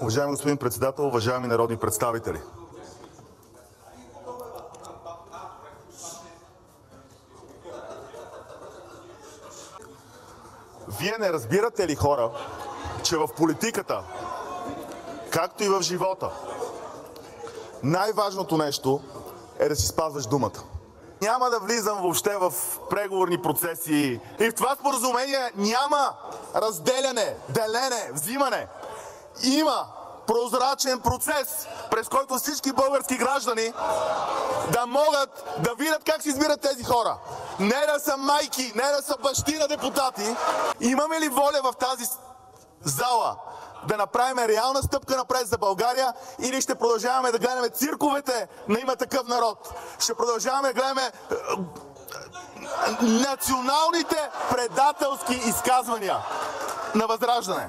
Уважаеми господин председател, уважаеми народни представители! Вие не разбирате ли, хора, че в политиката, както и в живота, най-важното нещо е да си спазваш думата. Няма да влизам въобще в преговорни процеси и в това споразумение няма разделяне, делене, взимане. Има прозрачен процес, през който всички български граждани да могат да видят как се избират тези хора. Не да са майки, не да са бащи на депутати. Имаме ли воля в тази зала да направим реална стъпка напред за България, или ще продължаваме да гледаме цирковете на "Има такъв народ"? Ще продължаваме да гледаме националните предателски изказвания на ВЪЗРАЖДАНЕ.